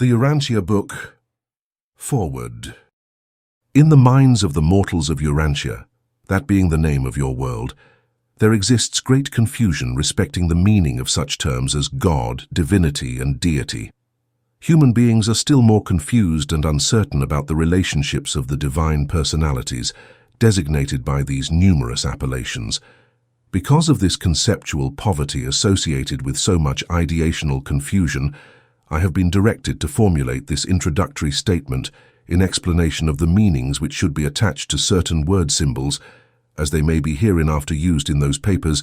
The Urantia book, Foreword. In the minds of the mortals of Urantia, that being the name of your world, there exists great confusion respecting the meaning of such terms as God, divinity, and deity. Human beings are still more confused and uncertain about the relationships of the divine personalities, designated by these numerous appellations. Because of this conceptual poverty associated with so much ideational confusion, I have been directed to formulate this introductory statement in explanation of the meanings which should be attached to certain word symbols, as they may be hereinafter used in those papers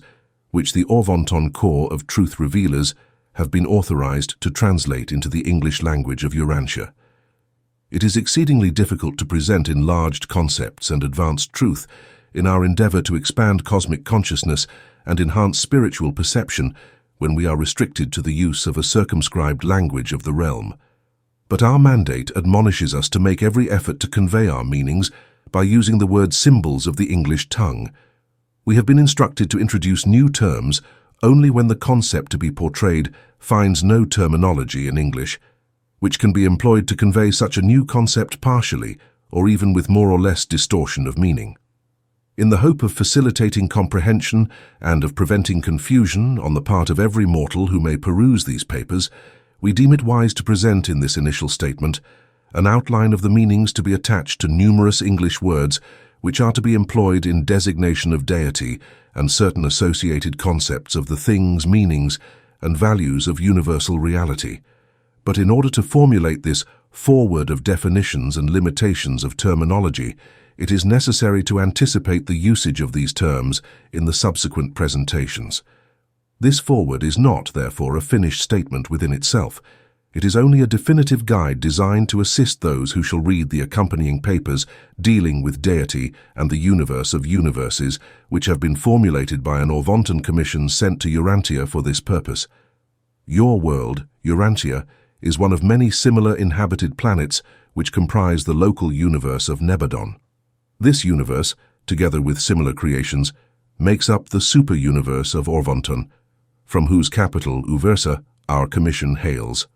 which the Audiobook Corps of Truth Revealers have been authorized to translate into the English language of Urantia. It is exceedingly difficult to present enlarged concepts and advanced truth in our endeavor to expand cosmic consciousness and enhance spiritual perception when we are restricted to the use of a circumscribed language of the realm. But our mandate admonishes us to make every effort to convey our meanings by using the word symbols of the English tongue. We have been instructed to introduce new terms only when the concept to be portrayed finds no terminology in English, which can be employed to convey such a new concept partially or even with more or less distortion of meaning. In the hope of facilitating comprehension and of preventing confusion on the part of every mortal who may peruse these papers, we deem it wise to present in this initial statement an outline of the meanings to be attached to numerous English words which are to be employed in designation of deity and certain associated concepts of the things, meanings, and values of universal reality. But in order to formulate this foreword of definitions and limitations of terminology, it is necessary to anticipate the usage of these terms in the subsequent presentations. This foreword is not, therefore, a finished statement within itself. It is only a definitive guide designed to assist those who shall read the accompanying papers dealing with deity and the universe of universes, which have been formulated by an Audiobook commission sent to Urantia for this purpose. Your world, Urantia, is one of many similar inhabited planets which comprise the local universe of Nebadon. This universe, together with similar creations, makes up the super-universe of Orvonton, from whose capital, Uversa, our commission hails.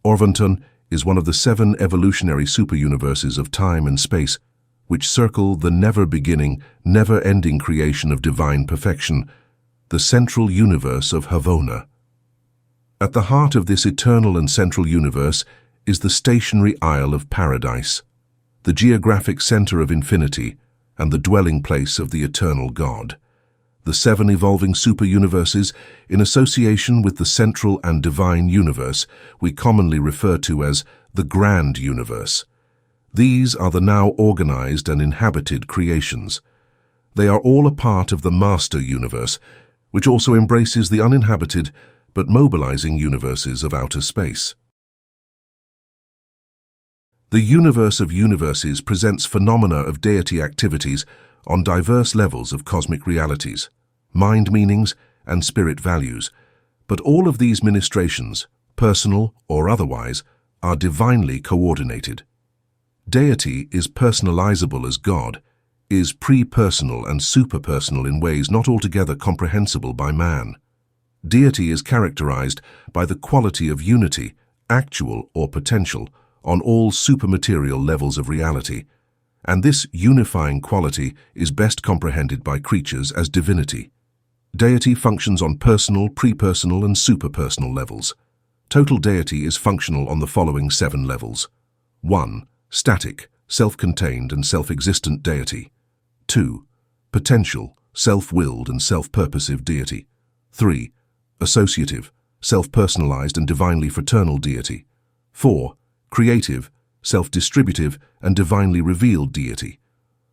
Orvonton is one of the 7 evolutionary super-universes of time and space, which circle the never-beginning, never-ending creation of divine perfection, the central universe of Havona. At the heart of this eternal and central universe is the stationary Isle of Paradise, the geographic center of infinity and the dwelling place of the eternal God. The 7 evolving super-universes, in association with the central and divine universe, we commonly refer to as the grand universe. These are the now organized and inhabited creations. They are all a part of the master universe, which also embraces the uninhabited but mobilizing universes of outer space. The universe of universes presents phenomena of deity activities on diverse levels of cosmic realities, mind meanings, and spirit values, but all of these ministrations, personal or otherwise, are divinely coordinated. Deity is personalizable as God, is pre-personal and super-personal in ways not altogether comprehensible by man. Deity is characterized by the quality of unity, actual or potential, on all supermaterial levels of reality, and this unifying quality is best comprehended by creatures as divinity. Deity functions on personal, pre-personal, and super-personal levels. Total deity is functional on the following 7 levels. 1. Static, self-contained and self-existent deity. 2. Potential, self-willed and self-purposive deity. 3. Associative, self-personalized and divinely fraternal deity. 4. Creative, self-distributive and divinely revealed deity.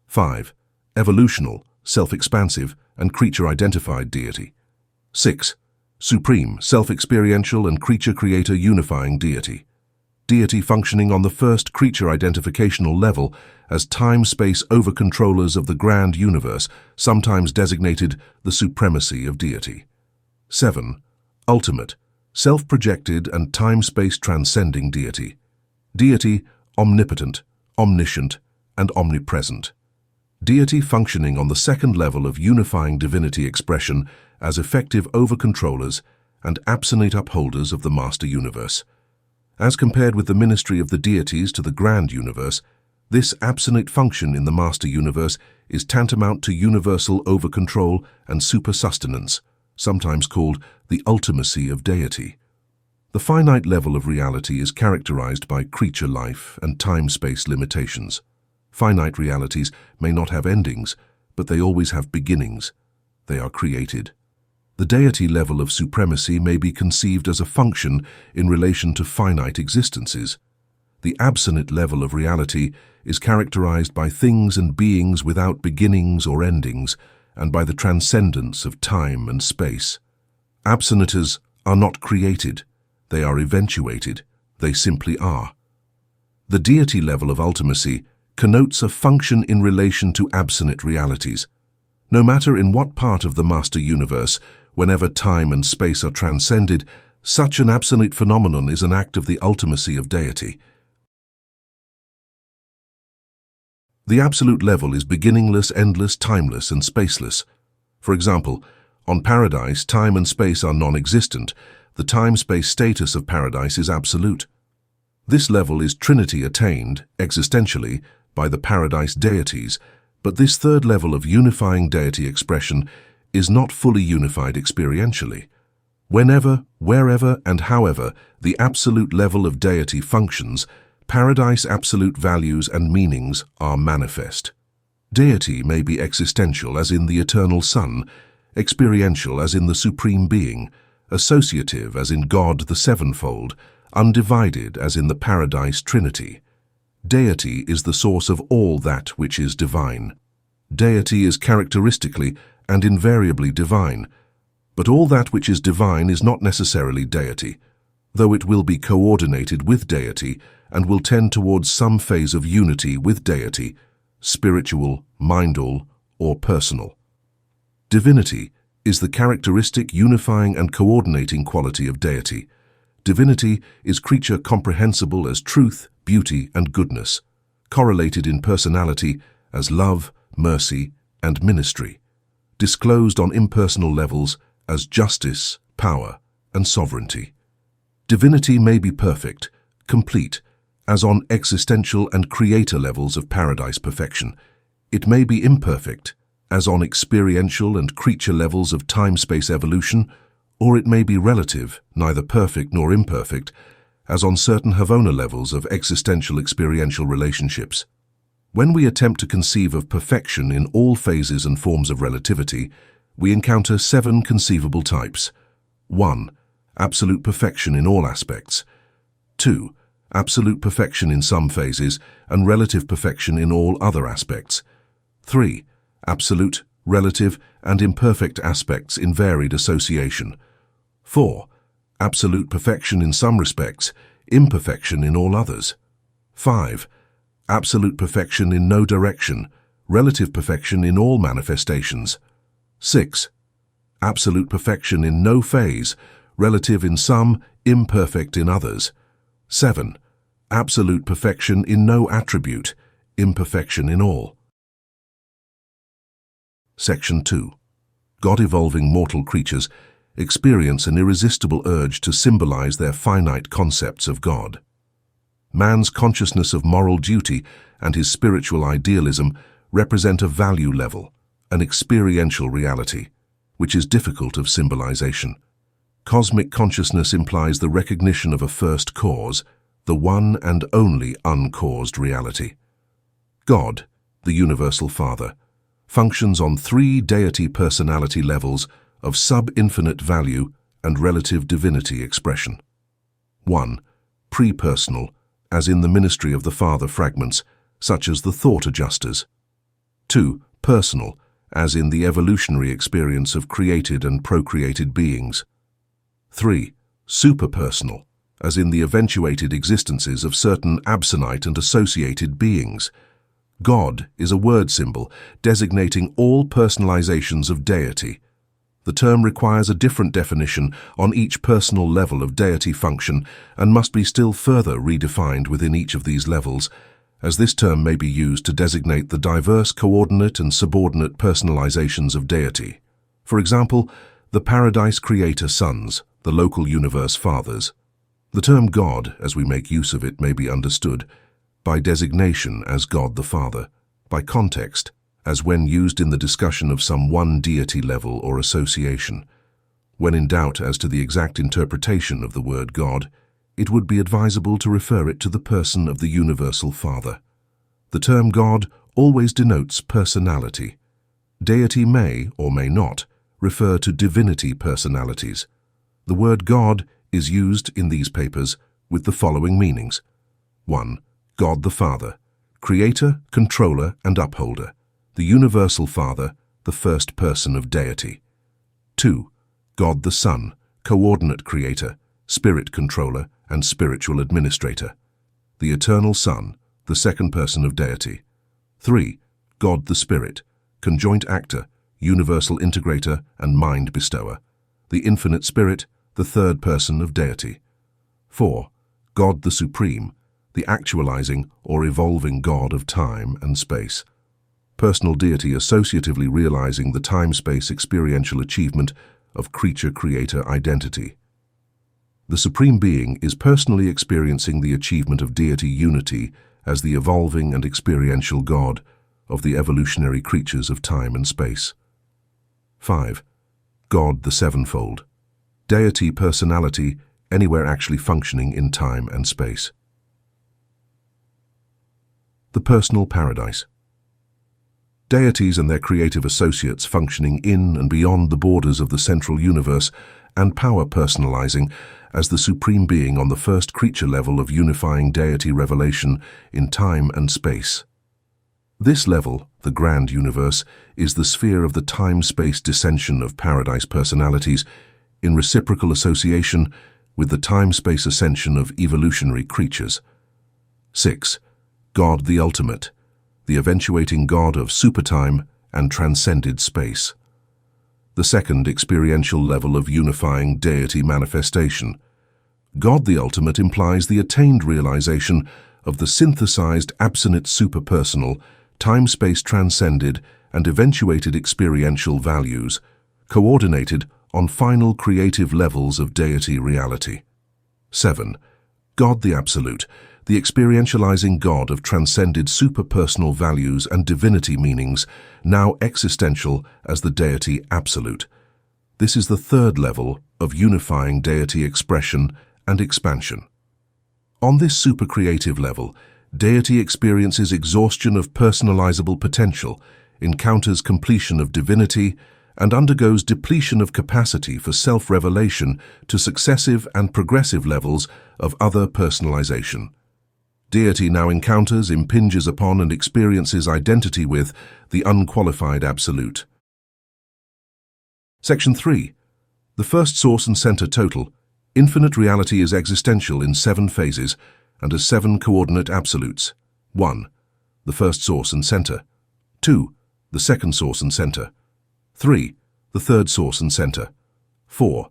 5. Evolutional, self-expansive and creature-identified deity. 6. Supreme, self-experiential and creature-creator unifying deity. Deity functioning on the first creature-identificational level as time-space over-controllers of the grand universe, sometimes designated the supremacy of deity. 7. Ultimate, self-projected and time-space transcending deity. Deity omnipotent, omniscient, and omnipresent. Deity functioning on the second level of unifying divinity expression as effective over-controllers and absolute upholders of the master universe. As compared with the ministry of the deities to the grand universe, this absolute function in the master universe is tantamount to universal over-control and super-sustenance, sometimes called the ultimacy of deity. The finite level of reality is characterized by creature life and time-space limitations. Finite realities may not have endings, but they always have beginnings. They are created. The deity level of supremacy may be conceived as a function in relation to finite existences. The absolute level of reality is characterized by things and beings without beginnings or endings, and by the transcendence of time and space. Absolutes are not created. They are eventuated. They simply are. The deity level of ultimacy connotes a function in relation to absolute realities. No matter in what part of the master universe, whenever time and space are transcended, such an absolute phenomenon is an act of the ultimacy of deity. The absolute level is beginningless, endless, timeless, and spaceless. For example, on paradise, time and space are non-existent. The time-space status of paradise is absolute. This level is trinity attained, existentially, by the paradise deities, but this third level of unifying deity expression is not fully unified experientially. Whenever, wherever, and however the absolute level of deity functions, paradise absolute values and meanings are manifest. Deity may be existential, as in the eternal Son, experiential, as in the Supreme Being, associative, as in God the Sevenfold, undivided, as in the Paradise Trinity. Deity is the source of all that which is divine. Deity is characteristically and invariably divine, but all that which is divine is not necessarily deity, though it will be coordinated with deity and will tend towards some phase of unity with deity, spiritual, mindal, or personal. Divinity is the characteristic unifying and coordinating quality of deity. Divinity is creature comprehensible as truth, beauty, and goodness, correlated in personality as love, mercy, and ministry, disclosed on impersonal levels as justice, power, and sovereignty. Divinity may be perfect, complete, as on existential and creator levels of paradise perfection. It may be imperfect, as on experiential and creature levels of time-space evolution, or it may be relative, neither perfect nor imperfect, as on certain Havona levels of existential experiential relationships. When we attempt to conceive of perfection in all phases and forms of relativity, we encounter 7 conceivable types. 1. Absolute perfection in all aspects. 2. Absolute perfection in some phases and relative perfection in all other aspects. 3. Absolute, relative, and imperfect aspects in varied association. 4. Absolute perfection in some respects, imperfection in all others. 5. Absolute perfection in no direction, relative perfection in all manifestations. 6. Absolute perfection in no phase, relative in some, imperfect in others. 7. Absolute perfection in no attribute, imperfection in all. Section 2. God-evolving mortal creatures experience an irresistible urge to symbolize their finite concepts of God. Man's consciousness of moral duty and his spiritual idealism represent a value level, an experiential reality, which is difficult of symbolization. Cosmic consciousness implies the recognition of a first cause, the one and only uncaused reality. God, the Universal Father, functions on 3 deity personality levels of sub-infinite value and relative divinity expression. 1. Pre-personal, as in the ministry of the Father fragments, such as the thought adjusters. 2. Personal, as in the evolutionary experience of created and procreated beings. 3. Superpersonal, as in the eventuated existences of certain absonite and associated beings. God is a word symbol designating all personalizations of deity. The term requires a different definition on each personal level of deity function and must be still further redefined within each of these levels, as this term may be used to designate the diverse coordinate and subordinate personalizations of deity. For example, the Paradise Creator Sons, the local universe fathers. The term God, as we make use of it, may be understood by designation as God the Father, by context, as when used in the discussion of some one deity level or association. When in doubt as to the exact interpretation of the word God, it would be advisable to refer it to the person of the universal Father. The term God always denotes personality. Deity may, or may not, refer to divinity personalities. The word God is used in these papers with the following meanings. 1. God the Father, Creator, Controller, and Upholder, the Universal Father, the first person of deity. 2. God the Son, Coordinate Creator, Spirit Controller, and Spiritual Administrator, the Eternal Son, the second person of deity. 3. God the Spirit, Conjoint Actor, Universal Integrator, and Mind Bestower, the Infinite Spirit, the third person of deity. 4. God the Supreme, the actualizing or evolving God of time and space. Personal deity associatively realizing the time-space experiential achievement of creature-creator identity. The Supreme Being is personally experiencing the achievement of deity unity as the evolving and experiential God of the evolutionary creatures of time and space. 5. God the Sevenfold, deity personality anywhere actually functioning in time and space. The personal paradise. Deities and their creative associates functioning in and beyond the borders of the central universe and power personalizing as the supreme being on the first creature level of unifying deity revelation in time and space. This level, the grand universe, is the sphere of the time-space dissension of paradise personalities in reciprocal association with the time-space ascension of evolutionary creatures. 6. God the Ultimate, the eventuating God of supertime and transcended space. The second experiential level of unifying deity manifestation. God the Ultimate implies the attained realization of the synthesized absolute superpersonal, time-space transcended and eventuated experiential values, coordinated on final creative levels of deity reality. 7. God the Absolute, the experientializing God of transcended superpersonal values and divinity meanings, now existential as the deity absolute. This is the third level of unifying deity expression and expansion. On this supercreative level, deity experiences exhaustion of personalizable potential, encounters completion of divinity, and undergoes depletion of capacity for self-revelation to successive and progressive levels of other personalization. Deity now encounters, impinges upon, and experiences identity with the unqualified absolute. Section 3. The first source and center total. Infinite reality is existential in 7 phases and as 7 coordinate absolutes. 1. The first source and center. 2. The second source and center. 3. The third source and center. 4.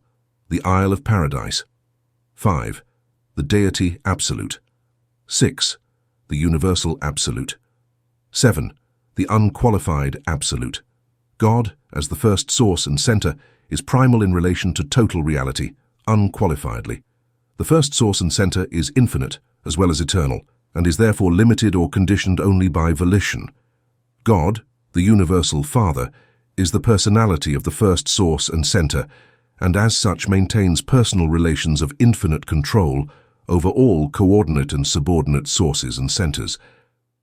The Isle of Paradise. 5. The Deity Absolute. 6. The Universal Absolute. 7. The Unqualified Absolute. God, as the first source and center, is primal in relation to total reality, unqualifiedly. The first source and center is infinite, as well as eternal, and is therefore limited or conditioned only by volition. God, the Universal Father, is the personality of the first source and center, and as such maintains personal relations of infinite control over all coordinate and subordinate sources and centers.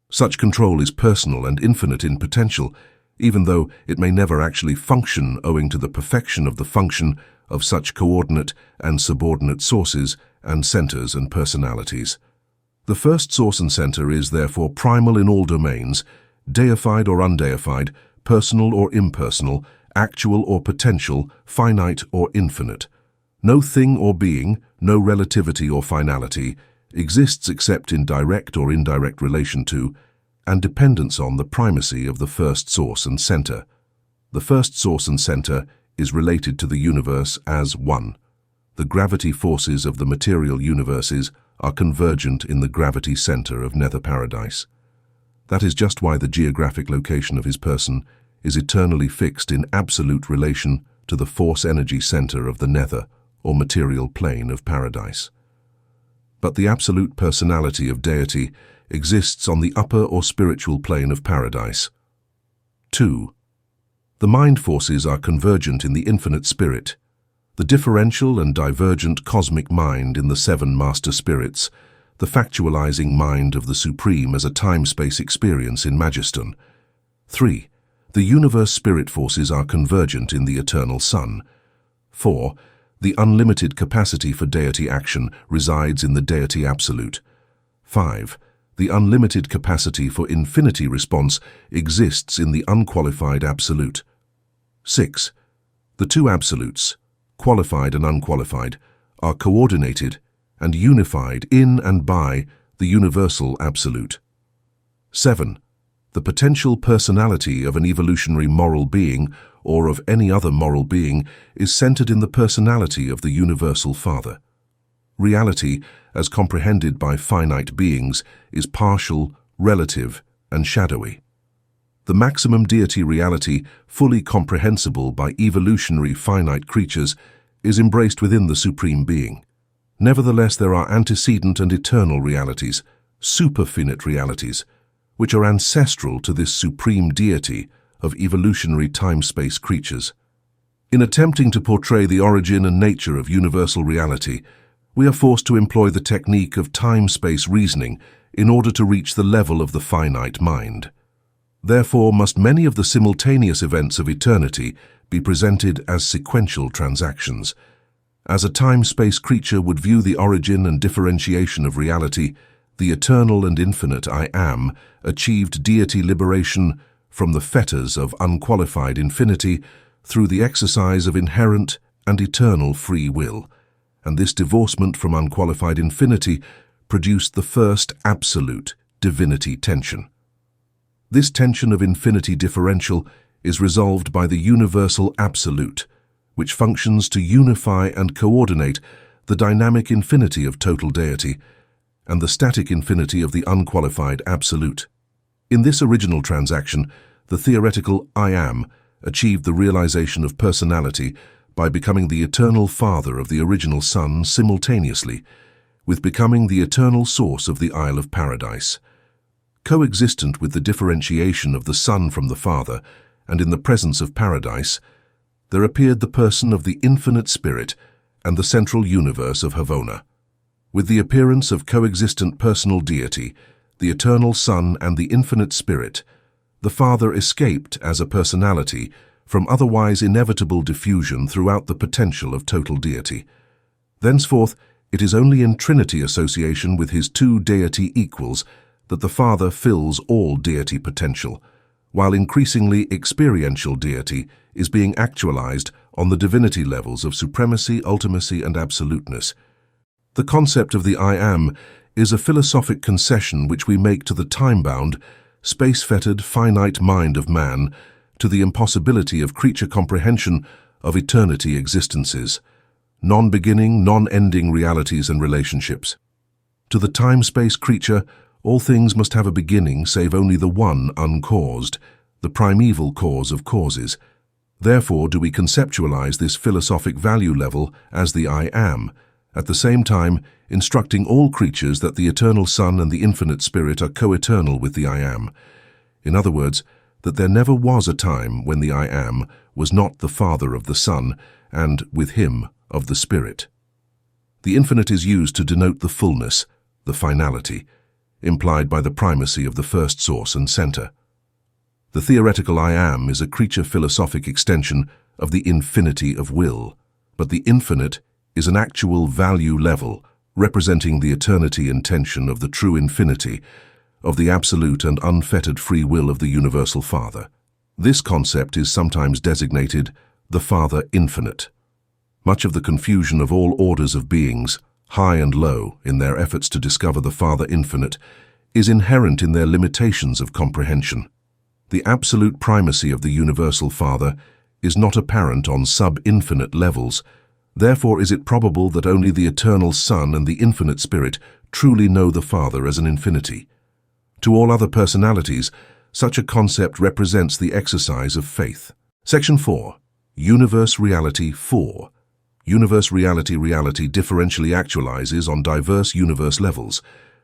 Such control is personal and infinite in potential, even though it may never actually function owing to the perfection of the function of such coordinate and subordinate sources and centers and personalities. The first source and center is therefore primal in all domains, deified or undeified, personal or impersonal, actual or potential, finite or infinite. No thing or being, no relativity or finality, exists except in direct or indirect relation to, and dependence on the primacy of the first source and center. The first source and center is related to the universe as one. The gravity forces of the material universes are convergent in the gravity center of Nether Paradise. That is just why the geographic location of his person is eternally fixed in absolute relation to the force energy center of the nether or material plane of paradise. but the absolute personality of deity exists on the upper or spiritual plane of paradise. 2. The mind forces are convergent in the infinite spirit, the differential and divergent cosmic mind in the 7 master spirits, the factualizing mind of the Supreme as a time-space experience in Majeston. 3. The universe spirit forces are convergent in the eternal Sun. 4. The unlimited capacity for deity action resides in the deity absolute. 5. The unlimited capacity for infinity response exists in the unqualified absolute. 6. The 2 absolutes, qualified and unqualified, are coordinated and unified in and by the universal absolute. 7. The potential personality of an evolutionary moral being or of any other moral being is centered in the personality of the universal Father. Reality, as comprehended by finite beings, is partial, relative, and shadowy. The maximum deity reality, fully comprehensible by evolutionary finite creatures, is embraced within the Supreme Being. Nevertheless, there are antecedent and eternal realities, superfinite realities, which are ancestral to this supreme deity of evolutionary time-space creatures. In attempting to portray the origin and nature of universal reality, we are forced to employ the technique of time-space reasoning in order to reach the level of the finite mind. Therefore, must many of the simultaneous events of eternity be presented as sequential transactions. As a time-space creature would view the origin and differentiation of reality, the eternal and infinite I Am achieved deity liberation from the fetters of unqualified infinity through the exercise of inherent and eternal free will, and this divorcement from unqualified infinity produced the first absolute divinity tension. This tension of infinity differential is resolved by the universal absolute, which functions to unify and coordinate the dynamic infinity of total deity and the static infinity of the unqualified absolute. In this original transaction, the theoretical I Am achieved the realization of personality by becoming the eternal Father of the original Son simultaneously, with becoming the eternal source of the Isle of Paradise. Coexistent with the differentiation of the Son from the Father, and in the presence of Paradise, there appeared the person of the infinite Spirit and the central universe of Havona. With the appearance of coexistent personal deity, the eternal Son and the infinite Spirit, the Father escaped as a personality from otherwise inevitable diffusion throughout the potential of total deity. Thenceforth, it is only in Trinity association with his 2 deity equals that the Father fills all deity potential, while increasingly experiential deity is being actualized on the divinity levels of supremacy, ultimacy, and absoluteness. The concept of the I Am is a philosophic concession which we make to the time-bound, space-fettered, finite mind of man, to the impossibility of creature comprehension of eternity existences, non-beginning, non-ending realities and relationships. To the time-space creature, all things must have a beginning save only the one uncaused, the primeval cause of causes. Therefore do we conceptualize this philosophic value level as the I Am, at the same time instructing all creatures that the eternal Son and the infinite Spirit are co-eternal with the I Am. In other words, that there never was a time when the I Am was not the Father of the Son and, with him, of the Spirit. The infinite is used to denote the fullness, the finality, implied by the primacy of the first source and center. The theoretical I Am is a creature philosophic extension of the infinity of will, but the infinite is an actual value level representing the eternity intention of the true infinity, of the absolute and unfettered free will of the universal Father. This concept is sometimes designated the Father Infinite. Much of the confusion of all orders of beings, high and low, in their efforts to discover the Father Infinite, is inherent in their limitations of comprehension. The absolute primacy of the universal Father is not apparent on sub-infinite levels. Therefore is it probable that only the eternal Son and the infinite Spirit truly know the Father as an infinity. To all other personalities, such a concept represents the exercise of faith. Section 4. Universe Reality 4. Universe reality differentially actualizes on diverse universe levels.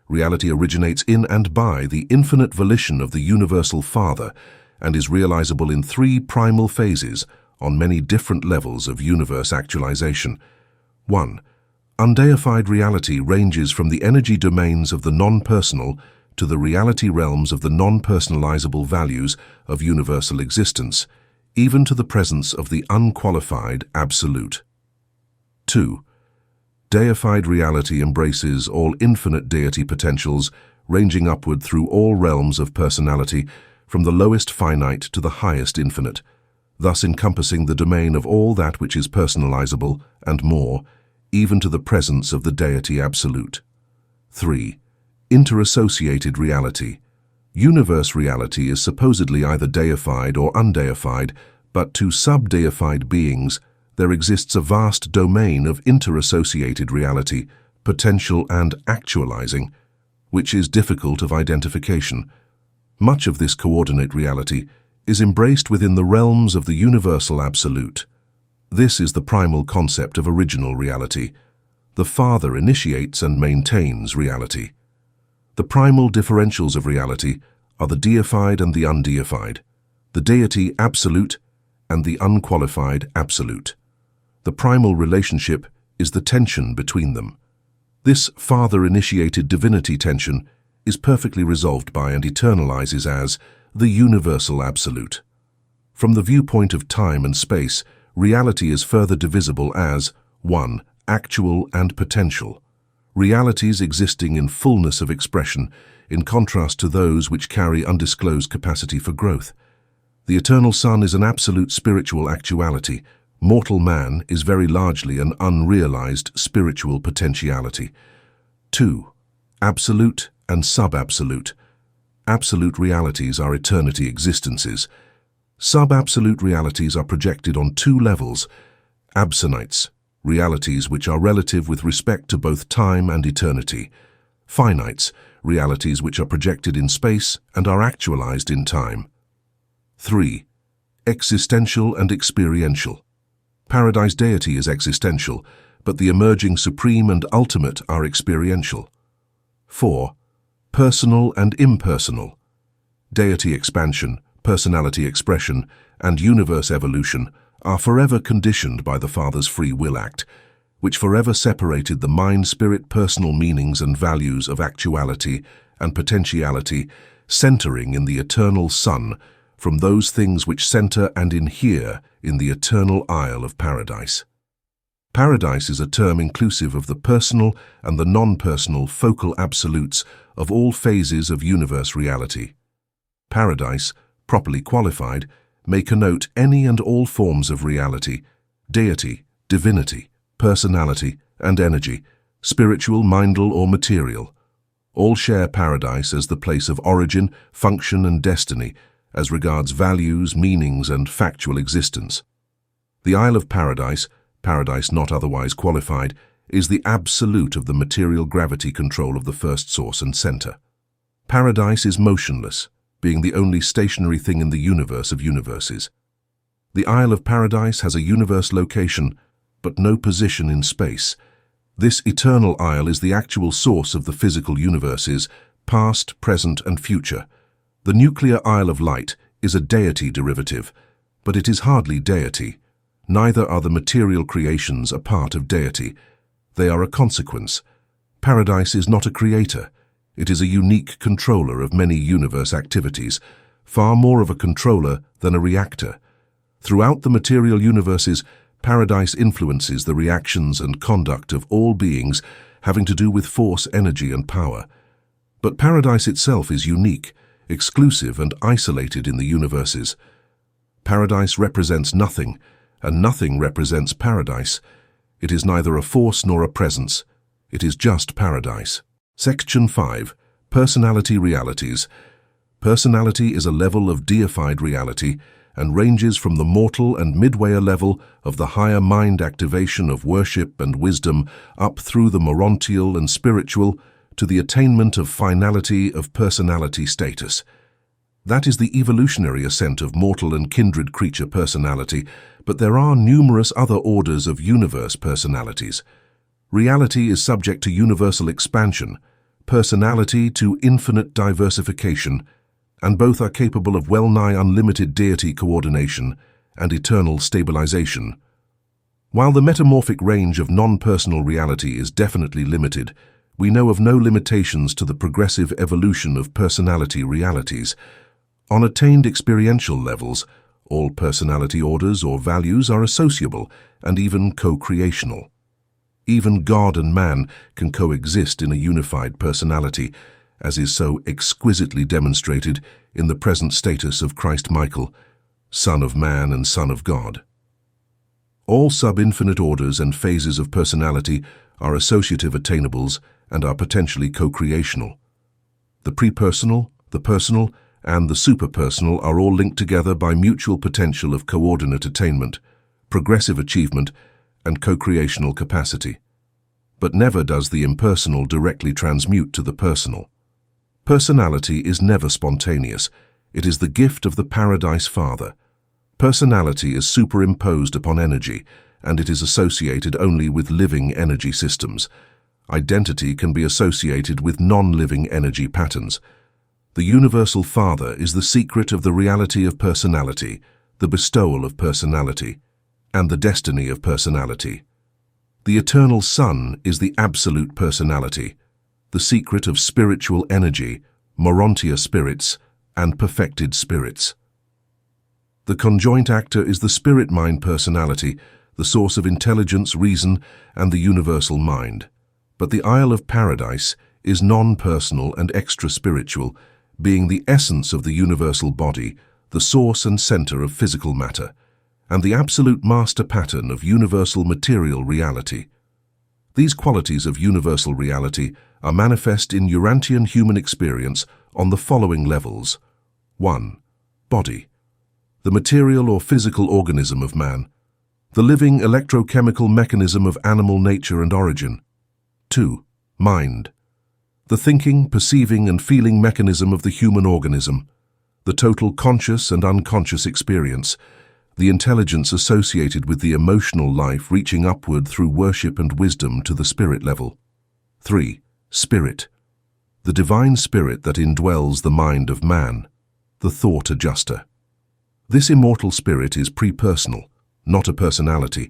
Reality originates in and by the infinite volition of the Universal Father and is realizable in three primal phases on many different levels of universe actualization. 1. Undeified reality ranges from the energy domains of the non-personal to the reality realms of the non-personalizable values of universal existence, even to the presence of the unqualified absolute. 2. Deified reality embraces all infinite deity potentials, ranging upward through all realms of personality, from the lowest finite to the highest infinite, thus encompassing the domain of all that which is personalizable and more, even to the presence of the deity absolute. 3. Interassociated reality. Universe reality is supposedly either deified or undeified, but to sub-deified beings, there exists a vast domain of interassociated reality, potential and actualizing, which is difficult of identification. Much of this coordinate reality is embraced within the realms of the universal absolute. This is the primal concept of original reality. The Father initiates and maintains reality. The primal differentials of reality are the deified and the undeified, the deity absolute and the unqualified absolute. The primal relationship is the tension between them. This Father-initiated divinity tension is perfectly resolved by and eternalizes as the universal absolute. From the viewpoint of time and space, reality is further divisible as 1. Actual and potential. Realities existing in fullness of expression, in contrast to those which carry undisclosed capacity for growth. The eternal Son is an absolute spiritual actuality. Mortal man is very largely an unrealized spiritual potentiality. 2. Absolute and sub-absolute. Absolute realities are eternity existences. Sub-absolute realities are projected on two levels. Absonites, realities which are relative with respect to both time and eternity. Finites, realities which are projected in space and are actualized in time. 3. Existential and experiential. Paradise deity is existential, but the emerging supreme and ultimate are experiential. 4. Personal and impersonal. Deity expansion, personality expression, and universe evolution are forever conditioned by the Father's free will act, which forever separated the mind-spirit personal meanings and values of actuality and potentiality, centering in the eternal Son, from those things which center and inhere in the eternal Isle of Paradise. Paradise is a term inclusive of the personal and the non-personal focal absolutes of all phases of universe reality. Paradise, properly qualified, may connote any and all forms of reality, deity, divinity, personality, and energy, spiritual, mindal, or material. All share paradise as the place of origin, function, and destiny, as regards values, meanings, and factual existence. The Isle of Paradise, paradise not otherwise qualified, is the absolute of the material gravity control of the first source and center. Paradise is motionless, being the only stationary thing in the universe of universes. The Isle of Paradise has a universe location, but no position in space. This eternal isle is the actual source of the physical universes, past, present, and future. The nuclear Isle of Light is a deity derivative, but it is hardly deity. Neither are the material creations a part of deity. They are a consequence. Paradise is not a creator. It is a unique controller of many universe activities, far more of a controller than a reactor. Throughout the material universes, Paradise influences the reactions and conduct of all beings having to do with force, energy, and power. But Paradise itself is unique, exclusive, and isolated in the universes. Paradise represents nothing, and nothing represents Paradise. It is neither a force nor a presence. It is just Paradise. Section 5. Personality realities. Personality is a level of deified reality and ranges from the mortal and midwayer level of the higher mind activation of worship and wisdom up through the morontial and spiritual to the attainment of finality of personality status. That is the evolutionary ascent of mortal and kindred creature personality, but there are numerous other orders of universe personalities. Reality is subject to universal expansion, personality to infinite diversification, and both are capable of well-nigh unlimited deity coordination and eternal stabilization. While the metamorphic range of non-personal reality is definitely limited, we know of no limitations to the progressive evolution of personality realities. On attained experiential levels, all personality orders or values are associable and even co-creational. Even God and man can coexist in a unified personality, as is so exquisitely demonstrated in the present status of Christ Michael, Son of Man and Son of God. All sub-infinite orders and phases of personality are associative attainables and are potentially co-creational. The prepersonal, the personal, and the superpersonal are all linked together by mutual potential of coordinate attainment, progressive achievement, and co-creational capacity. But never does the impersonal directly transmute to the personal. Personality is never spontaneous. It is the gift of the Paradise Father. Personality is superimposed upon energy, and it is associated only with living energy systems. Identity can be associated with non-living energy patterns. The Universal Father is the secret of the reality of personality, the bestowal of personality, and the destiny of personality. The Eternal Son is the absolute personality, the secret of spiritual energy, Urantia spirits, and perfected spirits. The conjoint actor is the spirit-mind personality, the source of intelligence, reason, and the universal mind. But the Isle of Paradise is non-personal and extra-spiritual, being the essence of the universal body, the source and center of physical matter, and the absolute master pattern of universal material reality. These qualities of universal reality are manifest in Urantian human experience on the following levels. 1. Body. The material or physical organism of man. The living electrochemical mechanism of animal nature and origin. 2. Mind. The thinking, perceiving, and feeling mechanism of the human organism. The total conscious and unconscious experience. The intelligence associated with the emotional life reaching upward through worship and wisdom to the spirit level. 3. Spirit. The divine spirit that indwells the mind of man. The thought adjuster. This immortal spirit is prepersonal, not a personality,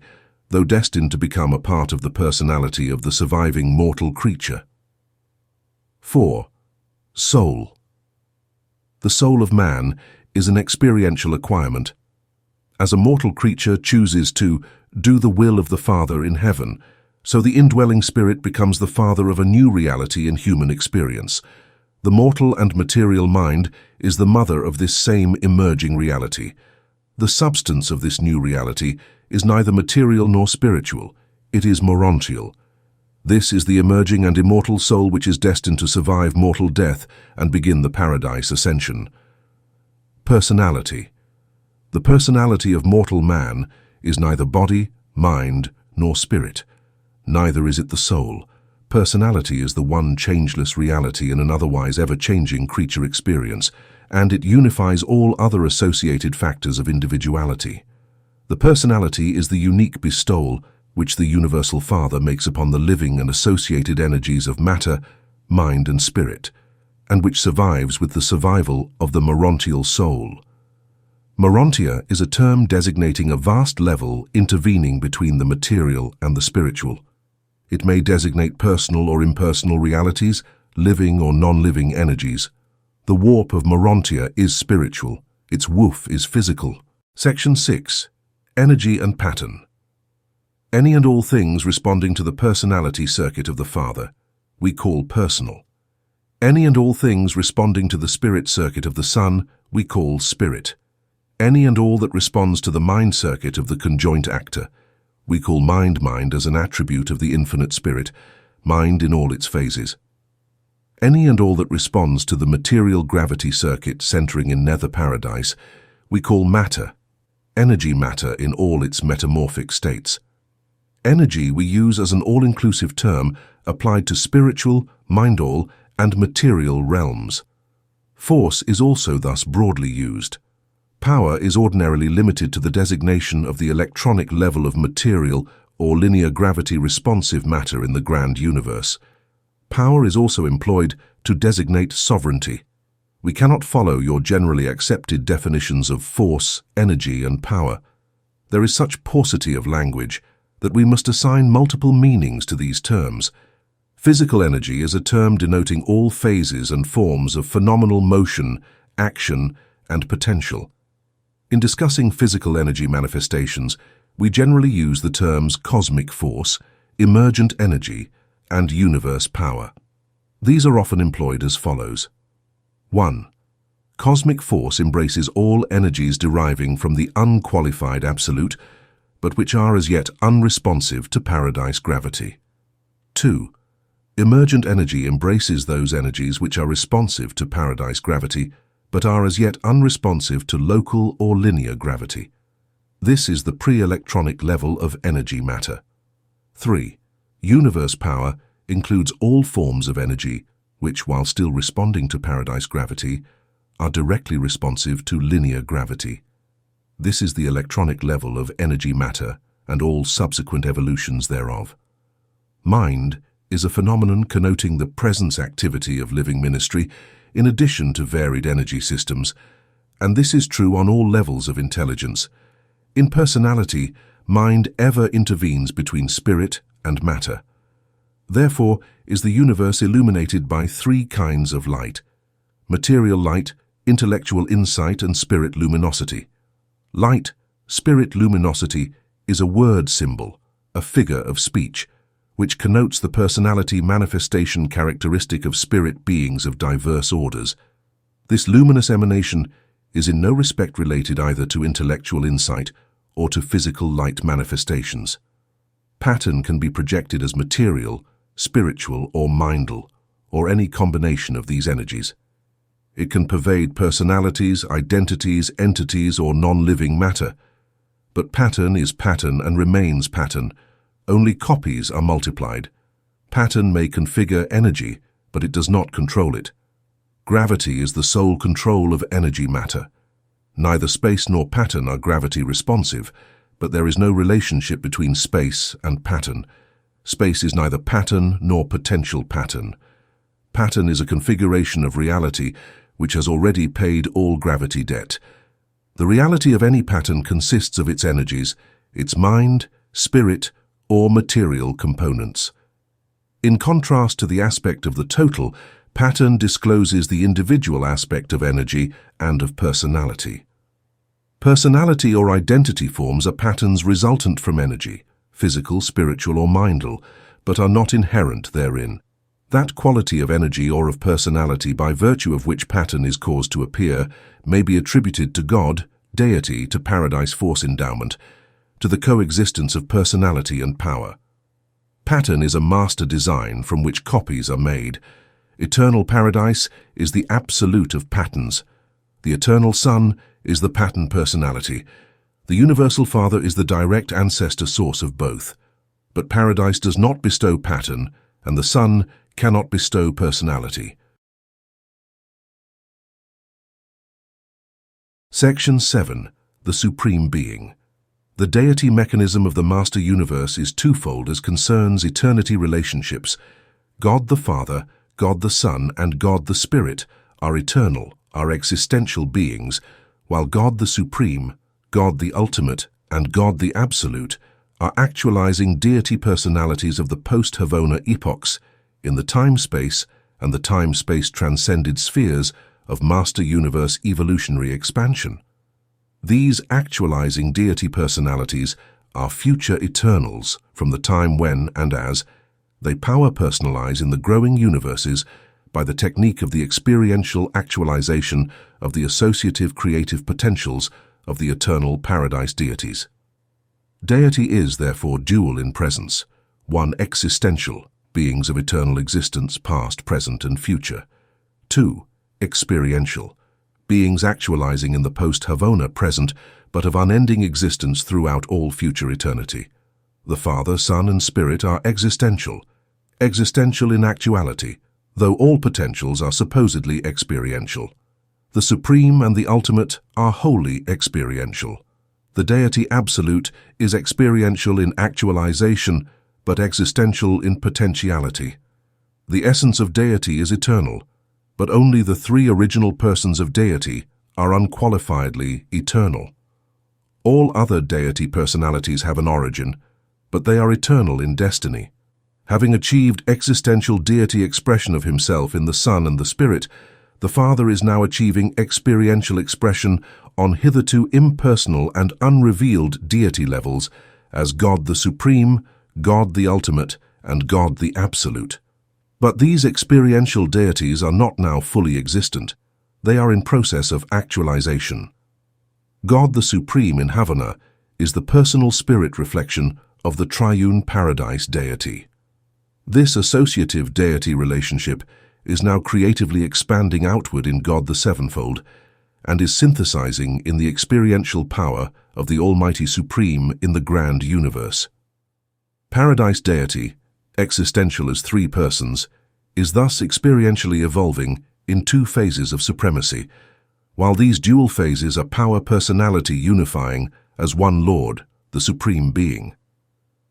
though destined to become a part of the personality of the surviving mortal creature. 4. Soul. The soul of man is an experiential acquirement. As a mortal creature chooses to do the will of the Father in heaven, so the indwelling spirit becomes the father of a new reality in human experience. The mortal and material mind is the mother of this same emerging reality. The substance of this new reality is neither material nor spiritual. It is morontial. This is the emerging and immortal soul which is destined to survive mortal death and begin the paradise ascension. Personality. The personality of mortal man is neither body, mind, nor spirit. Neither is it the soul. Personality is the one changeless reality in an otherwise ever-changing creature experience, and it unifies all other associated factors of individuality. The personality is the unique bestowal which the Universal Father makes upon the living and associated energies of matter, mind, and spirit, and which survives with the survival of the morontial soul. Morontia is a term designating a vast level intervening between the material and the spiritual. It may designate personal or impersonal realities, living or non-living energies. The warp of Morontia is spiritual. Its woof is physical. Section 6. Energy and Pattern. Any and all things responding to the personality circuit of the Father, we call personal. Any and all things responding to the spirit circuit of the Son, we call spirit. Any and all that responds to the mind circuit of the conjoint actor, we call mind as an attribute of the infinite spirit, mind in all its phases. Any and all that responds to the material gravity circuit centering in nether paradise, we call matter, energy matter in all its metamorphic states. Energy we use as an all-inclusive term applied to spiritual, mind-all, and material realms. Force is also thus broadly used. Power is ordinarily limited to the designation of the electronic level of material or linear gravity responsive matter in the grand universe. Power is also employed to designate sovereignty. We cannot follow your generally accepted definitions of force, energy, and power. There is such paucity of language that we must assign multiple meanings to these terms. Physical energy is a term denoting all phases and forms of phenomenal motion, action, and potential. In discussing physical energy manifestations, we generally use the terms cosmic force, emergent energy, and universe power. These are often employed as follows. 1. Cosmic force embraces all energies deriving from the unqualified absolute, but which are as yet unresponsive to paradise gravity. 2. Emergent energy embraces those energies which are responsive to paradise gravity, but are as yet unresponsive to local or linear gravity. This is the pre-electronic level of energy matter. 3. Universe power includes all forms of energy which, while still responding to paradise gravity, are directly responsive to linear gravity. This is the electronic level of energy matter and all subsequent evolutions thereof. Mind is a phenomenon connoting the presence activity of living ministry in addition to varied energy systems, and this is true on all levels of intelligence. In personality, mind ever intervenes between spirit and matter. Therefore is the universe illuminated by three kinds of light: material light, intellectual insight, and spirit luminosity. Light, spirit luminosity, is a word symbol, a figure of speech, which connotes the personality manifestation characteristic of spirit beings of diverse orders. This luminous emanation is in no respect related either to intellectual insight or to physical light manifestations. Pattern can be projected as material, spiritual, or mindal, or any combination of these energies. It can pervade personalities, identities, entities, or non-living matter. But pattern is pattern and remains pattern. Only copies are multiplied. Pattern may configure energy, but it does not control it. Gravity is the sole control of energy matter. Neither space nor pattern are gravity responsive, but there is no relationship between space and pattern. Space is neither pattern nor potential pattern. Pattern is a configuration of reality which has already paid all gravity debt. The reality of any pattern consists of its energies, its mind, spirit, or material components. In contrast to the aspect of the total, pattern discloses the individual aspect of energy and of personality. Personality or identity forms are patterns resultant from energy, physical, spiritual, or mindal, but are not inherent therein. That quality of energy or of personality by virtue of which pattern is caused to appear may be attributed to God, deity, to paradise force endowment, to the coexistence of personality and power. Pattern is a master design from which copies are made. Eternal paradise is the absolute of patterns. The eternal Son is the pattern personality. The universal Father is the direct ancestor source of both. But paradise does not bestow pattern, and the Son cannot bestow personality. Section 7. The Supreme Being. The deity mechanism of the Master Universe is twofold as concerns eternity relationships. God the Father, God the Son, and God the Spirit are eternal, are existential beings, while God the Supreme, God the Ultimate, and God the Absolute are actualizing deity personalities of the post-Havona epochs in the time-space and the time-space transcended spheres of Master Universe evolutionary expansion. These actualizing deity personalities are future eternals from the time when and as they power personalize in the growing universes by the technique of the experiential actualization of the associative creative potentials of the eternal paradise deities. Deity is, therefore, dual in presence, one existential, beings of eternal existence, past, present, and future. 2. Experiential, beings actualizing in the post-Havona present, but of unending existence throughout all future eternity. The Father, Son, and Spirit are existential in actuality, though all potentials are supposedly experiential. The supreme and the ultimate are wholly experiential. The deity absolute is experiential in actualization, but existential in potentiality. The essence of deity is eternal, but only the three original persons of deity are unqualifiedly eternal. All other deity personalities have an origin, but they are eternal in destiny. Having achieved existential deity expression of himself in the Son and the Spirit, the Father is now achieving experiential expression on hitherto impersonal and unrevealed deity levels as God the Supreme, God the Ultimate, and God the Absolute. But these experiential deities are not now fully existent. They are in process of actualization. God the Supreme in Havana is the personal spirit reflection of the triune paradise deity. This associative deity relationship is now creatively expanding outward in God the Sevenfold and is synthesizing in the experiential power of the Almighty Supreme in the grand universe. Paradise deity, existential as three persons, is thus experientially evolving in two phases of supremacy, while these dual phases are power-personality unifying as one Lord, the Supreme Being.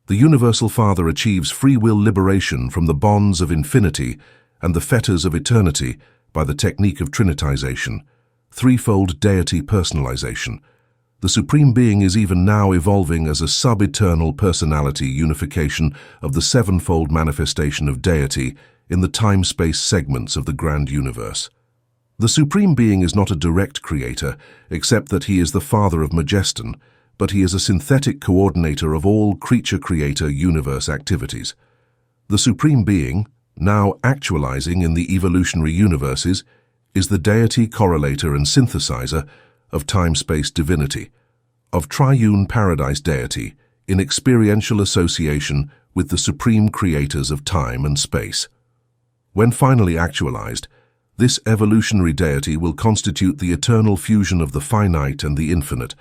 The Universal Father achieves free will liberation from the bonds of infinity and the fetters of eternity by the technique of trinitization, threefold deity personalization. The Supreme Being is even now evolving as a sub-eternal personality unification of the sevenfold manifestation of deity in the time-space segments of the grand universe. The Supreme Being is not a direct creator, except that he is the Father of Majeston, but he is a synthetic coordinator of all creature-creator universe activities. The Supreme Being, now actualizing in the evolutionary universes, is the deity correlator and synthesizer of time-space divinity, of triune paradise deity in experiential association with the supreme creators of time and space. When finally actualized, this evolutionary deity will constitute the eternal fusion of the finite and the infinite,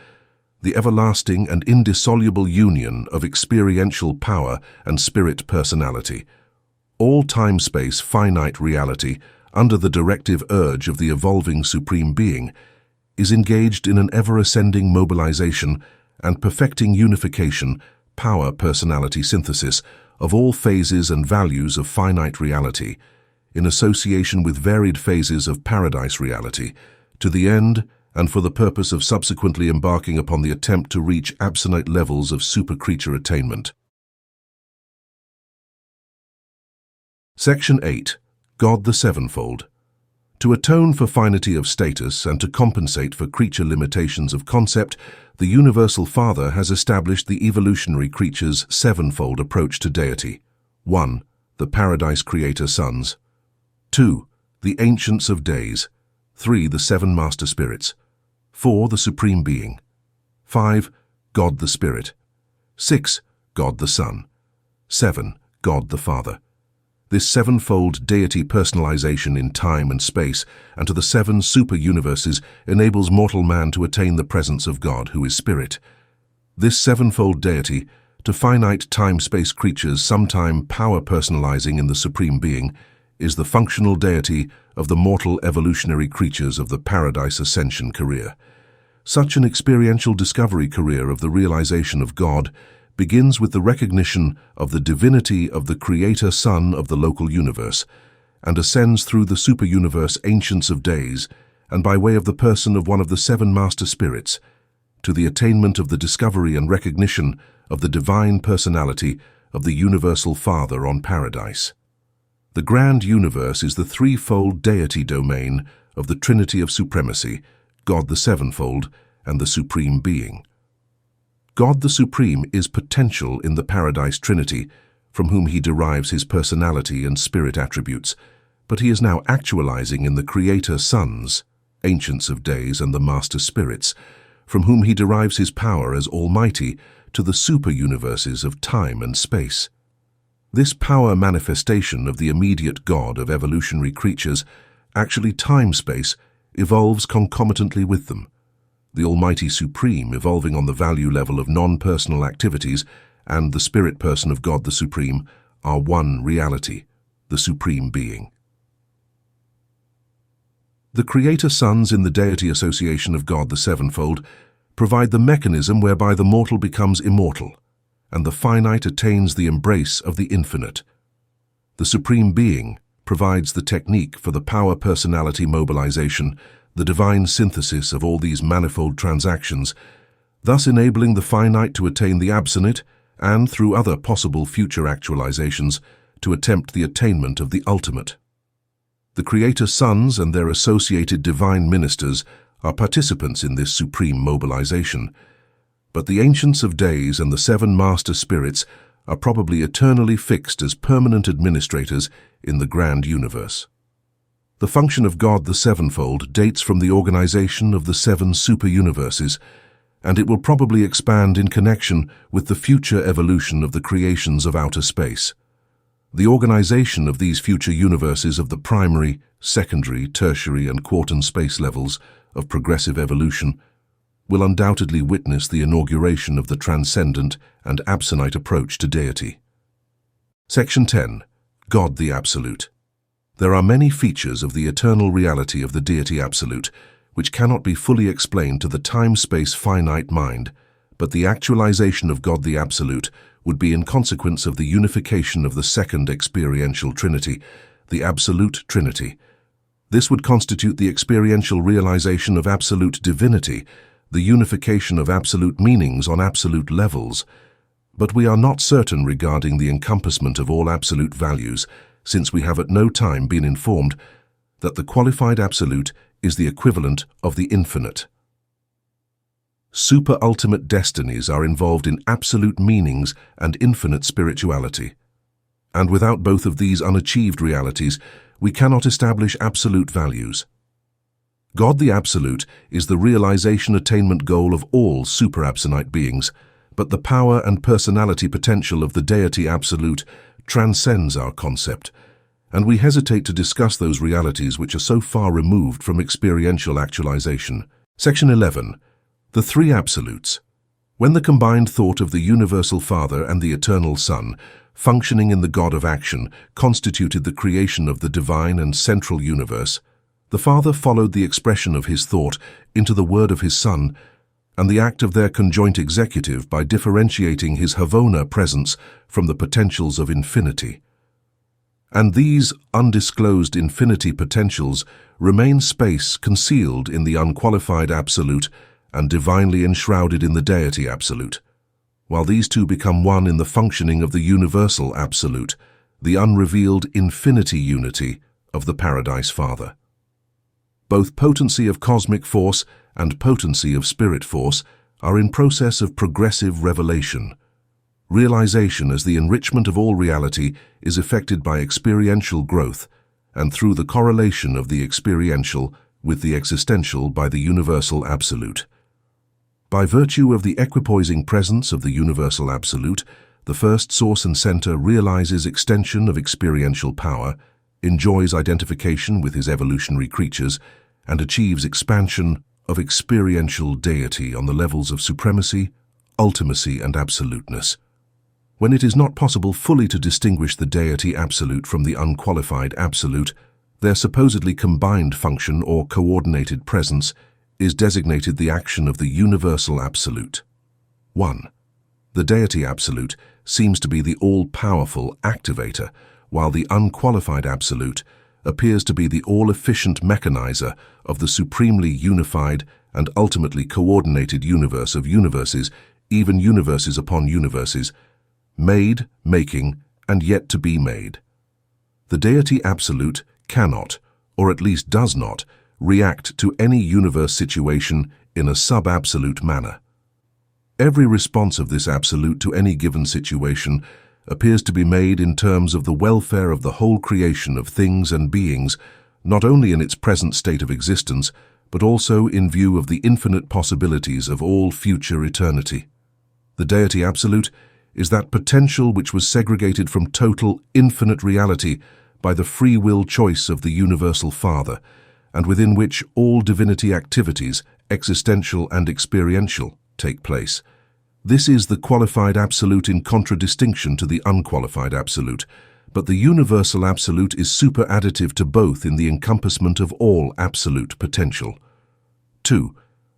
the everlasting and indissoluble union of experiential power and spirit personality. All time-space finite reality, under the directive urge of the evolving Supreme Being, is engaged in an ever-ascending mobilization and perfecting unification, power-personality synthesis of all phases and values of finite reality, in association with varied phases of paradise reality, to the end and for the purpose of subsequently embarking upon the attempt to reach absolute levels of super-creature attainment. Section 8. God the Sevenfold. To atone for finity of status and to compensate for creature limitations of concept, the Universal Father has established the evolutionary creature's sevenfold approach to deity. 1. The Paradise Creator Sons. 2. The Ancients of Days. 3. The Seven Master Spirits. 4. The Supreme Being. 5. God the Spirit. 6. God the Son. 7. God the Father. This sevenfold deity personalization in time and space and to the seven super-universes enables mortal man to attain the presence of God, who is Spirit. This sevenfold deity, to finite time-space creatures sometime power-personalizing in the Supreme Being, is the functional deity of the mortal evolutionary creatures of the Paradise Ascension career. Such an experiential discovery career of the realization of God begins with the recognition of the divinity of the Creator Son of the local universe, and ascends through the super-universe Ancients of Days, and by way of the person of one of the seven Master Spirits, to the attainment of the discovery and recognition of the divine personality of the Universal Father on Paradise. The grand universe is the threefold deity domain of the Trinity of Supremacy, God the Sevenfold, and the Supreme Being. God the Supreme is potential in the Paradise Trinity, from whom he derives his personality and spirit attributes, but he is now actualizing in the Creator Sons, Ancients of Days, and the Master Spirits, from whom he derives his power as Almighty to the super-universes of time and space. This power manifestation of the immediate God of evolutionary creatures, actually time-space, evolves concomitantly with them. The Almighty Supreme evolving on the value level of non-personal activities and the spirit person of God the Supreme are one reality, the Supreme Being. The Creator Sons in the deity association of God the Sevenfold provide the mechanism whereby the mortal becomes immortal, and the finite attains the embrace of the infinite. The Supreme Being provides the technique for the power personality mobilization, the divine synthesis of all these manifold transactions, thus enabling the finite to attain the absolute and, through other possible future actualizations, to attempt the attainment of the ultimate. The Creator Sons and their associated divine ministers are participants in this supreme mobilization, but the Ancients of Days and the seven Master Spirits are probably eternally fixed as permanent administrators in the grand universe. The function of God the Sevenfold dates from the organization of the seven super-universes, and it will probably expand in connection with the future evolution of the creations of outer space. The organization of these future universes of the primary, secondary, tertiary, and quartan space levels of progressive evolution will undoubtedly witness the inauguration of the transcendent and absonite approach to deity. Section 10. God the Absolute. There are many features of the eternal reality of the deity absolute which cannot be fully explained to the time-space finite mind, but the actualization of God the Absolute would be in consequence of the unification of the second experiential trinity, the Absolute Trinity. This would constitute the experiential realization of absolute divinity, the unification of absolute meanings on absolute levels. But we are not certain regarding the encompassment of all absolute values, since we have at no time been informed that the qualified absolute is the equivalent of the infinite. Super-ultimate destinies are involved in absolute meanings and infinite spirituality. And without both of these unachieved realities, we cannot establish absolute values. God the Absolute is the realization attainment goal of all super-absonite beings, but the power and personality potential of the deity absolute transcends our concept, and we hesitate to discuss those realities which are so far removed from experiential actualization. Section 11. The Three Absolutes. When the combined thought of the Universal Father and the Eternal Son, functioning in the God of Action, constituted the creation of the divine and central universe, the Father followed the expression of his thought into the word of his Son, and the act of their conjoint executive by differentiating his Havona presence from the potentials of infinity. And these undisclosed infinity potentials remain space concealed in the unqualified absolute and divinely enshrouded in the deity absolute, while these two become one in the functioning of the universal absolute, the unrevealed infinity unity of the Paradise Father. Both potency of cosmic force and potency of spirit force are in process of progressive revelation. Realization as the enrichment of all reality is effected by experiential growth and through the correlation of the experiential with the existential by the universal absolute. By virtue of the equipoising presence of the universal absolute, the first source and center realizes extension of experiential power, enjoys identification with his evolutionary creatures, and achieves expansion of experiential deity on the levels of supremacy, ultimacy, and absoluteness. When it is not possible fully to distinguish the deity absolute from the unqualified absolute, their supposedly combined function or coordinated presence is designated the action of the universal absolute. 1. The deity absolute seems to be the all-powerful activator, while the unqualified absolute appears to be the all-efficient mechanizer of the supremely unified and ultimately coordinated universe of universes, even universes upon universes, made, making, and yet to be made. The deity absolute cannot, or at least does not, react to any universe situation in a sub-absolute manner. Every response of this absolute to any given situation appears to be made in terms of the welfare of the whole creation of things and beings, not only in its present state of existence, but also in view of the infinite possibilities of all future eternity. The deity absolute is that potential which was segregated from total, infinite reality by the free will choice of the Universal Father, and within which all divinity activities, existential and experiential, take place. This is the qualified absolute in contradistinction to the unqualified absolute, but the universal absolute is superadditive to both in the encompassment of all absolute potential. 2.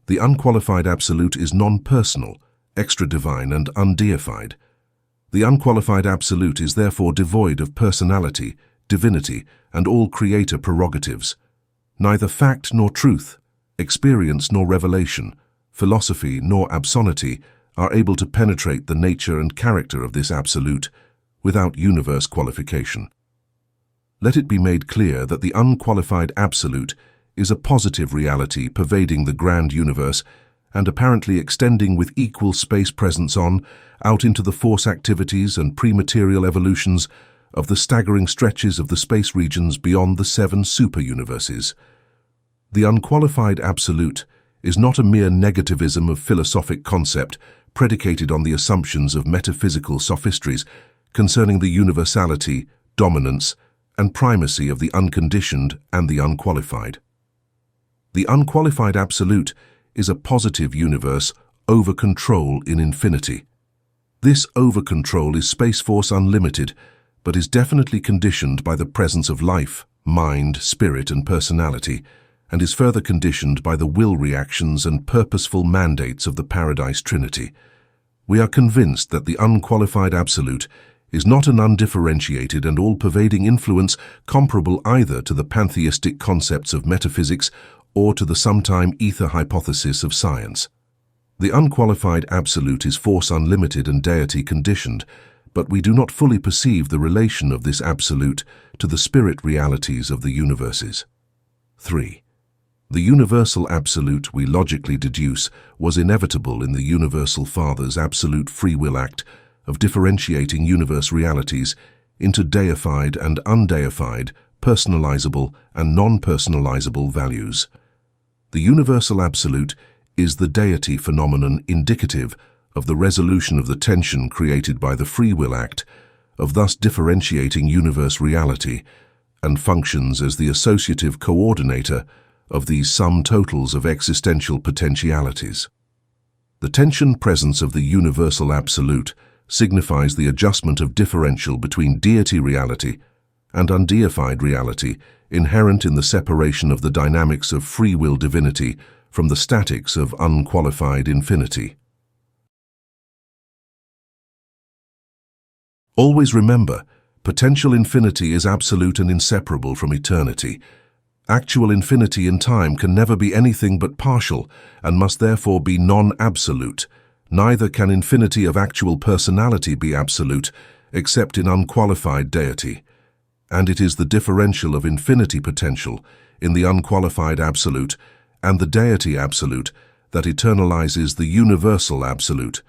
The unqualified absolute is non-personal, extra-divine and undeified. The unqualified absolute is therefore devoid of personality, divinity, and all creator prerogatives. Neither fact nor truth, experience nor revelation, philosophy nor absolutity are able to penetrate the nature and character of this absolute without universe qualification. Let it be made clear that the unqualified absolute is a positive reality pervading the grand universe and apparently extending with equal space presence on, out into the force activities and pre-material evolutions of the staggering stretches of the space regions beyond the 7 super-universes. The unqualified absolute is not a mere negativism of philosophic concept predicated on the assumptions of metaphysical sophistries concerning the universality, dominance, and primacy of the unconditioned and the unqualified. The unqualified absolute is a positive universe over control in infinity. This over-control is Space Force Unlimited, but is definitely conditioned by the presence of life, mind, spirit, and personality, and is further conditioned by the will reactions and purposeful mandates of the Paradise Trinity. We are convinced that the unqualified absolute is not an undifferentiated and all-pervading influence comparable either to the pantheistic concepts of metaphysics or to the sometime ether hypothesis of science. The unqualified absolute is force unlimited and deity conditioned, but we do not fully perceive the relation of this absolute to the spirit realities of the universes. 3. The universal absolute, we logically deduce, was inevitable in the Universal Father's absolute free will act of differentiating universe realities into deified and undeified, personalizable and non-personalizable values. The universal absolute is the deity phenomenon indicative of the resolution of the tension created by the free will act of thus differentiating universe reality, and functions as the associative coordinator of these sum totals of existential potentialities. The tension presence of the universal absolute signifies the adjustment of differential between deity reality and undeified reality inherent in the separation of the dynamics of free will divinity from the statics of unqualified infinity. Always remember, potential infinity is absolute and inseparable from eternity. Actual infinity in time can never be anything but partial and must therefore be non-absolute. Neither can infinity of actual personality be absolute, except in unqualified deity. And it is the differential of infinity potential in the unqualified absolute and the deity absolute that eternalizes the universal absolute,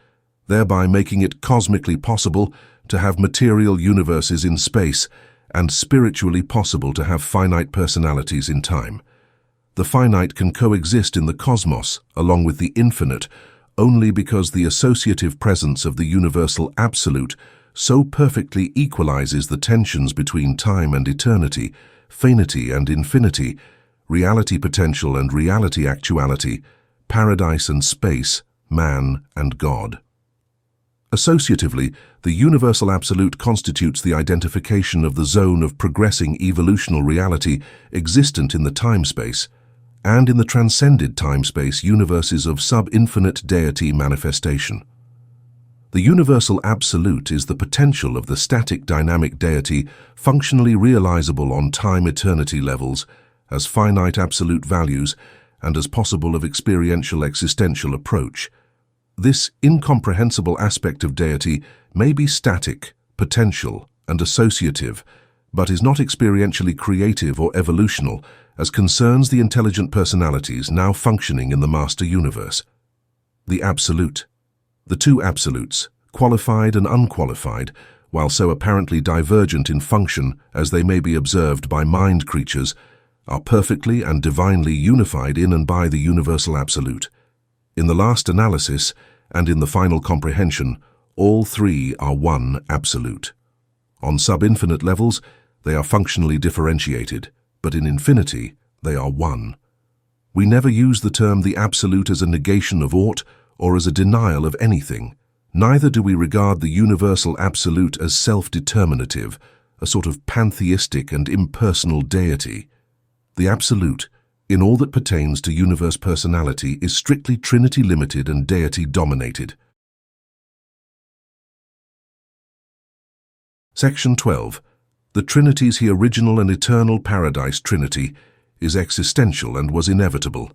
thereby making it cosmically possible to have material universes in space and spiritually possible to have finite personalities in time. The finite can coexist in the cosmos along with the infinite only because the associative presence of the universal absolute so perfectly equalizes the tensions between time and eternity, finity and infinity, reality potential and reality actuality, paradise and space, man and God. Associatively, the universal absolute constitutes the identification of the zone of progressing evolutional reality existent in the time-space, and in the transcended time-space universes of sub-infinite deity manifestation. The universal absolute is the potential of the static dynamic deity functionally realizable on time-eternity levels as finite absolute values and as possible of experiential existential approach. This incomprehensible aspect of deity may be static, potential, and associative, but is not experientially creative or evolutional as concerns the intelligent personalities now functioning in the master universe. The absolute. The two absolutes, qualified and unqualified, while so apparently divergent in function as they may be observed by mind creatures, are perfectly and divinely unified in and by the universal absolute. In the last analysis, and in the final comprehension, all three are one absolute. On sub-infinite levels, they are functionally differentiated, but in infinity, they are one. We never use the term the absolute as a negation of aught or as a denial of anything. Neither do we regard the universal absolute as self-determinative, a sort of pantheistic and impersonal deity. The Absolute, in all that pertains to universe personality, is strictly Trinity-limited and deity-dominated. Section 12. The Trinity's original and eternal paradise Trinity is existential and was inevitable.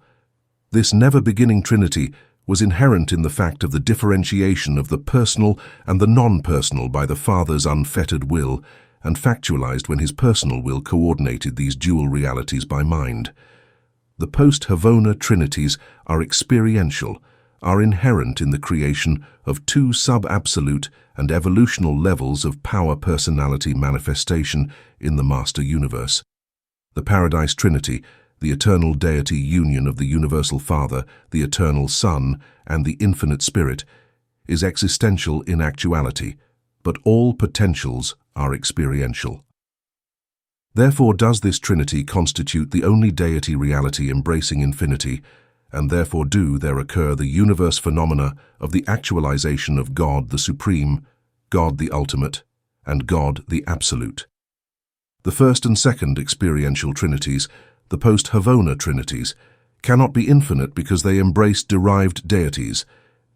This never-beginning Trinity was inherent in the fact of the differentiation of the personal and the non-personal by the Father's unfettered will, and factualized when his personal will coordinated these dual realities by mind. The post-Havona Trinities are experiential, are inherent in the creation of two sub-absolute and evolutional levels of power-personality manifestation in the Master Universe. The Paradise Trinity, the eternal deity union of the Universal Father, the Eternal Son, and the Infinite Spirit, is existential in actuality, but all potentials are experiential. Therefore does this Trinity constitute the only deity reality embracing infinity, and therefore do there occur the universe phenomena of the actualization of God the Supreme, God the Ultimate, and God the Absolute. The first and second experiential Trinities, the post-Havona Trinities, cannot be infinite because they embrace derived deities,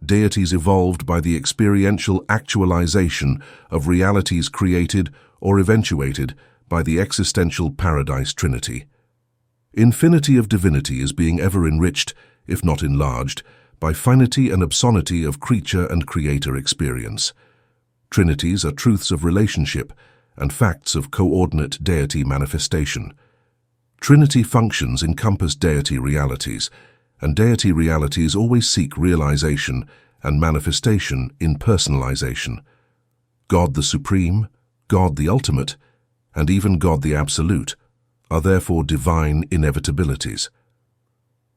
deities evolved by the experiential actualization of realities created or eventuated by the existential Paradise Trinity. Infinity of divinity is being ever enriched, if not enlarged, by finity and obscenity of creature and creator experience. Trinities are truths of relationship and facts of coordinate deity manifestation. Trinity functions encompass deity realities, and deity realities always seek realization and manifestation in personalization. God the Supreme, God the Ultimate, and even God the Absolute are therefore divine inevitabilities.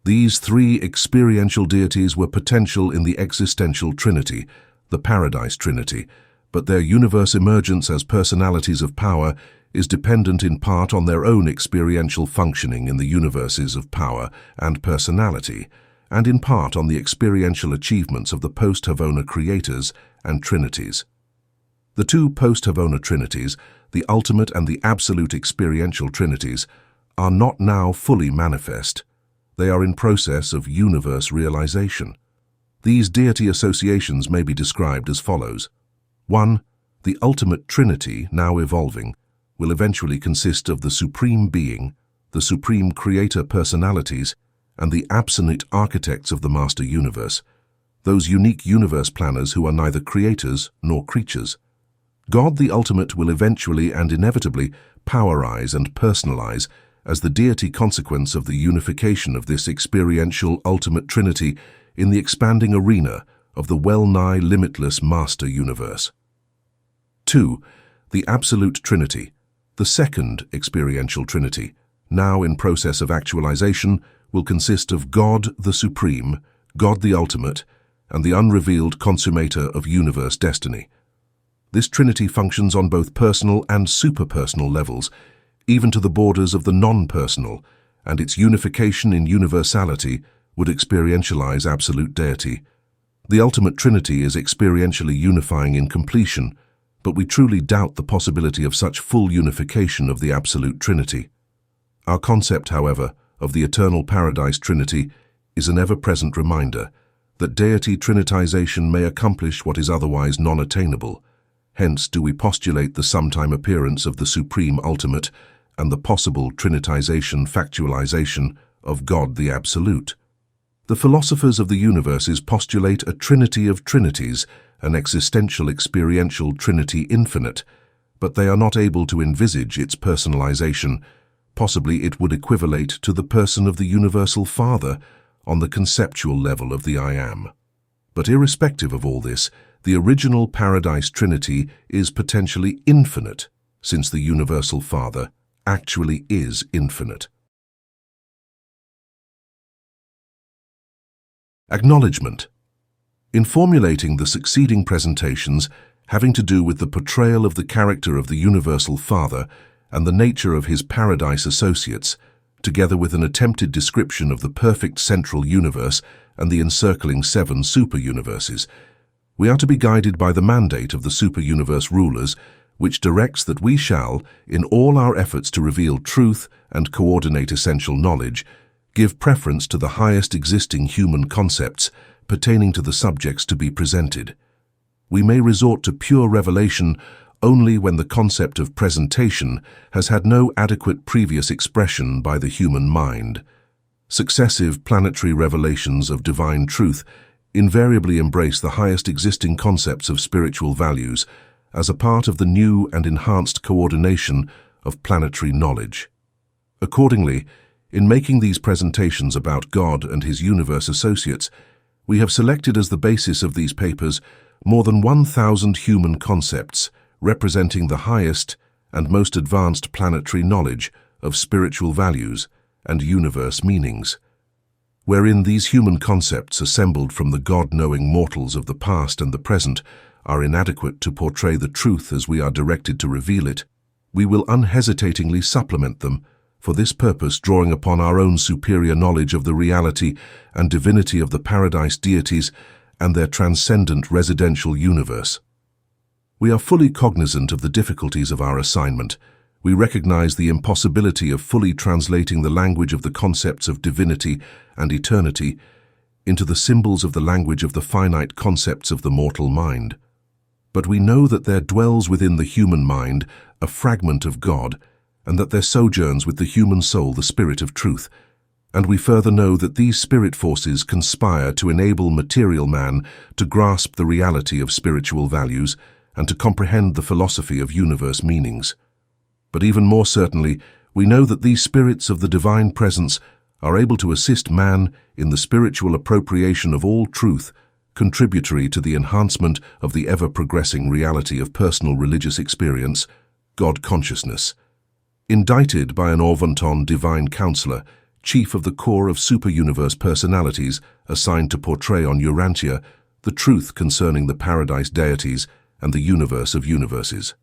These three experiential deities were potential in the existential Trinity, the Paradise Trinity, but their universe emergence as personalities of power is dependent in part on their own experiential functioning in the universes of power and personality, and in part on the experiential achievements of the post-Havona creators and Trinities. The two post-Havona Trinities, the ultimate and the absolute experiential Trinities, are not now fully manifest. They are in process of universe realization. These deity associations may be described as follows. 1. The ultimate Trinity, now evolving, will eventually consist of the Supreme Being, the Supreme Creator personalities, and the absolute architects of the Master Universe, those unique universe planners who are neither creators nor creatures. God the Ultimate will eventually and inevitably powerize and personalize as the deity consequence of the unification of this experiential ultimate Trinity in the expanding arena of the well-nigh limitless Master Universe. 2. The Absolute Trinity, the second experiential Trinity, now in process of actualization, will consist of God the Supreme, God the Ultimate, and the unrevealed consummator of universe destiny. This Trinity functions on both personal and superpersonal levels, even to the borders of the non-personal, and its unification in universality would experientialize absolute deity. The ultimate Trinity is experientially unifying in completion, but we truly doubt the possibility of such full unification of the absolute Trinity. Our concept, however, of the eternal Paradise Trinity is an ever-present reminder that deity trinitization may accomplish what is otherwise non-attainable. Hence do we postulate the sometime appearance of the Supreme Ultimate and the possible trinitization factualization of God the Absolute. The philosophers of the universes postulate a trinity of trinities, an existential experiential trinity infinite, but they are not able to envisage its personalization. Possibly it would equivalate to the person of the Universal Father on the conceptual level of the I Am. But irrespective of all this, the original Paradise Trinity is potentially infinite, since the Universal Father actually is infinite. Acknowledgement. In formulating the succeeding presentations having to do with the portrayal of the character of the Universal Father and the nature of his Paradise associates, together with an attempted description of the perfect central universe and the encircling 7 super-universes, we are to be guided by the mandate of the super-universe rulers which directs that we shall, in all our efforts to reveal truth and coordinate essential knowledge, give preference to the highest existing human concepts pertaining to the subjects to be presented. We may resort to pure revelation only when the concept of presentation has had no adequate previous expression by the human mind. Successive planetary revelations of divine truth invariably embrace the highest existing concepts of spiritual values as a part of the new and enhanced coordination of planetary knowledge. Accordingly, in making these presentations about God and His universe associates, we have selected as the basis of these papers more than 1,000 human concepts representing the highest and most advanced planetary knowledge of spiritual values and universe meanings, wherein these human concepts assembled from the God-knowing mortals of the past and the present are inadequate to portray the truth as we are directed to reveal it. We will unhesitatingly supplement them, for this purpose drawing upon our own superior knowledge of the reality and divinity of the paradise deities and their transcendent residential universe. We are fully cognizant of the difficulties of our assignment. We recognize the impossibility of fully translating the language of the concepts of divinity and eternity into the symbols of the language of the finite concepts of the mortal mind. But we know that there dwells within the human mind a fragment of God, and that there sojourns with the human soul the Spirit of truth. And we further know that these spirit forces conspire to enable material man to grasp the reality of spiritual values and to comprehend the philosophy of universe meanings. But even more certainly, we know that these spirits of the divine presence are able to assist man in the spiritual appropriation of all truth, contributory to the enhancement of the ever-progressing reality of personal religious experience, God consciousness. Indicted by an Orvonton divine counselor, chief of the corps of super-universe personalities assigned to portray on Urantia the truth concerning the paradise deities and the universe of universes.